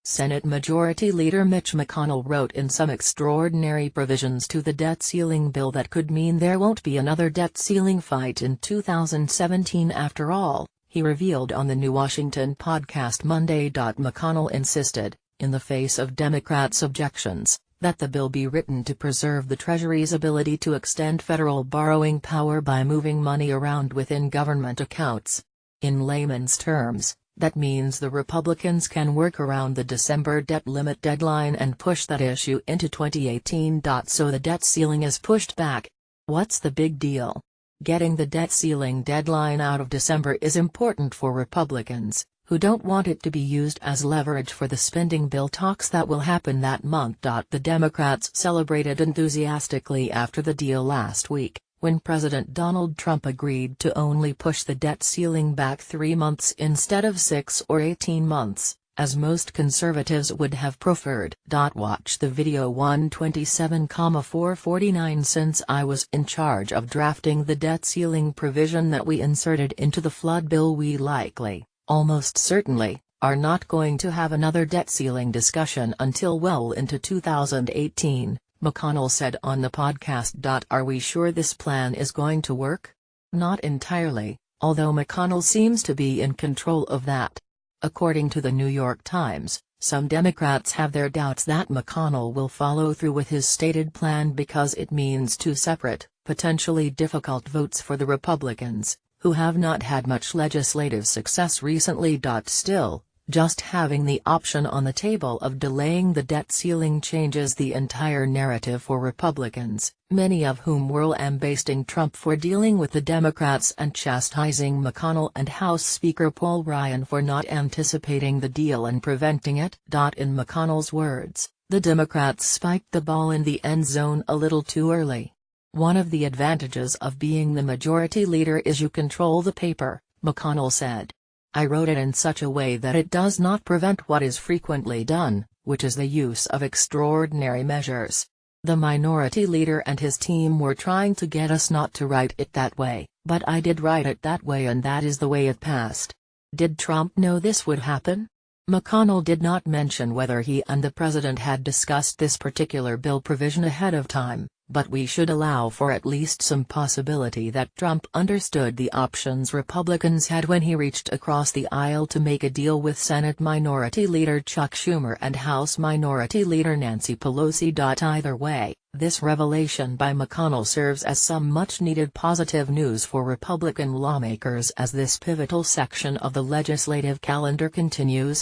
Senate Majority Leader Mitch McConnell wrote in some extraordinary provisions to the debt ceiling bill that could mean there won't be another debt ceiling fight in 2017 after all, he revealed on the New Washington podcast Monday. McConnell insisted, in the face of Democrats' objections, that the bill be written to preserve the Treasury's ability to extend federal borrowing power by moving money around within government accounts. In layman's terms, that means the Republicans can work around the December debt limit deadline and push that issue into 2018. So the debt ceiling is pushed back. What's the big deal? Getting the debt ceiling deadline out of December is important for Republicans, who don't want it to be used as leverage for the spending bill talks that will happen that month. The Democrats celebrated enthusiastically after the deal last week, when President Donald Trump agreed to only push the debt ceiling back 3 months instead of 6 or 18 months, as most conservatives would have preferred. Watch the video 127,449 Since I was in charge of drafting the debt ceiling provision that we inserted into the flood bill, we likely, almost certainly, are not going to have another debt ceiling discussion until well into 2018. McConnell said on the podcast. Are we sure this plan is going to work? Not entirely, although McConnell seems to be in control of that. According to the New York Times, some Democrats have their doubts that McConnell will follow through with his stated plan because it means 2 separate, potentially difficult votes for the Republicans, who have not had much legislative success recently. Still, just having the option on the table of delaying the debt ceiling changes the entire narrative for Republicans, many of whom were lambasting Trump for dealing with the Democrats and chastising McConnell and House Speaker Paul Ryan for not anticipating the deal and preventing it. In McConnell's words, the Democrats spiked the ball in the end zone a little too early. One of the advantages of being the majority leader is you control the paper, McConnell said. I wrote it in such a way that it does not prevent what is frequently done, which is the use of extraordinary measures. The minority leader and his team were trying to get us not to write it that way, but I did write it that way and that is the way it passed. Did Trump know this would happen? McConnell did not mention whether he and the president had discussed this particular bill provision ahead of time, but we should allow for at least some possibility that Trump understood the options Republicans had when he reached across the aisle to make a deal with Senate Minority Leader Chuck Schumer and House Minority Leader Nancy Pelosi. Either way, this revelation by McConnell serves as some much-needed positive news for Republican lawmakers as this pivotal section of the legislative calendar continues.